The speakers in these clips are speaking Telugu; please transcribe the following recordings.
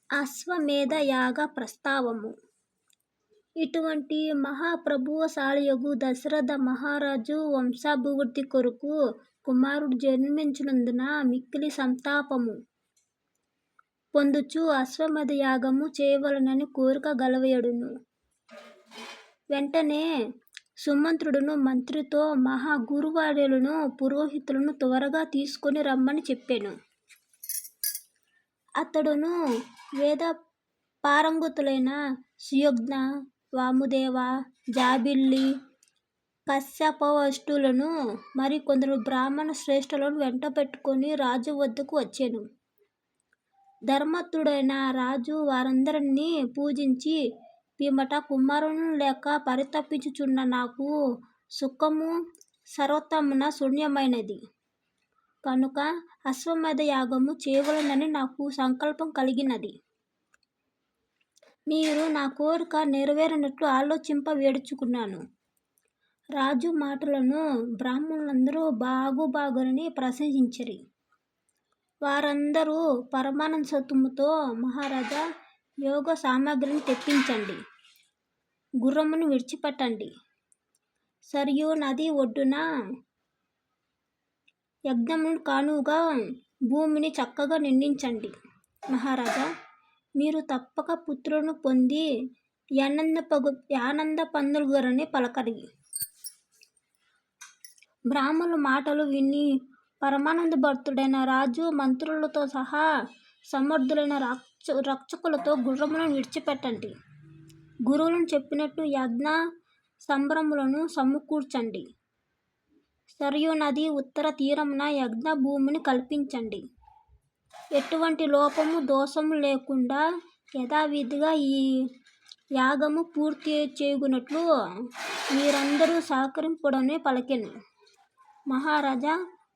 అశ్వమేధ యాగ ప్రస్తావము. ఇటువంటి మహాప్రభావశాలియగు దశరథ మహారాజు వంశాభివృద్ధి కొరకు కుమారుడు జన్మించినందున మిక్కిలి సంతాపము పొందుచు అశ్వమేధ యాగము చేయవలెనని కోరిక గలవాడెను. వెంటనే సుమంత్రుడును మంత్రితో మహాగురువర్యులను పురోహితులను త్వరగా తీసుకొని రమ్మని చెప్పెను. అతడును వేద పారంగతులైన సుయోగ్న, వామదేవ, జాబిల్లి, కశ్యపవశిష్ఠులను మరి కొందరు బ్రాహ్మణ శ్రేష్ఠులను వెంటబెట్టుకొని రాజు వద్దకు వచ్చెను. ధర్మతుడైన రాజు వారందరినీ పూజించి పిమ్మట కుమారులను లేక పరితపించుచున్న నాకు సుఖము సర్వత్రమున శూన్యమైనది కనుక అశ్వమేధ యాగము చేయవలెనని నాకు సంకల్పం కలిగినది. మీరు నా కోరిక నెరవేరినట్లు ఆలోచింప వేడుచున్నాను. రాజు మాటలను బ్రాహ్మణులందరూ బాగునని ప్రశంసించిరి. వారందరూ పరమానందముతో మహారాజా, యాగ సామగ్రిని తెప్పించండి, గుర్రమును విడిచిపెట్టండి, సరయూ నది ఒడ్డున యజ్ఞమునకు కానుకగా భూమిని చక్కగా నిండించండి. మహారాజా, మీరు తప్పక పుత్రులను పొంది ఆనందపొందగలరని పలికిరి. బ్రాహ్మణుల మాటలు విని పరమానందభరితుడైన రాజు మంత్రులతో సహా సమర్థులైన రక్షకులతో గుర్రములను విడిచిపెట్టండి, గురువులు చెప్పినట్లు యజ్ఞ సంభ్రమములను సమకూర్చండి, సరయూ నది ఉత్తర తీరమున యజ్ఞ భూమిని కల్పించండి, ఎటువంటి లోపము దోషము లేకుండా యథావిధిగా ఈ యాగము పూర్తి చేయునట్లు మీరందరూ సహకరింపుడని పలికెను. మహారాజా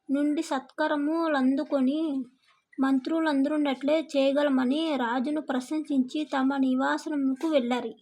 నుండి సత్కారములందుకొని మంత్రులందరూ అట్లే చేయగలమని రాజును ప్రశంసించి తమ నివాసములకు వెళ్ళిరి.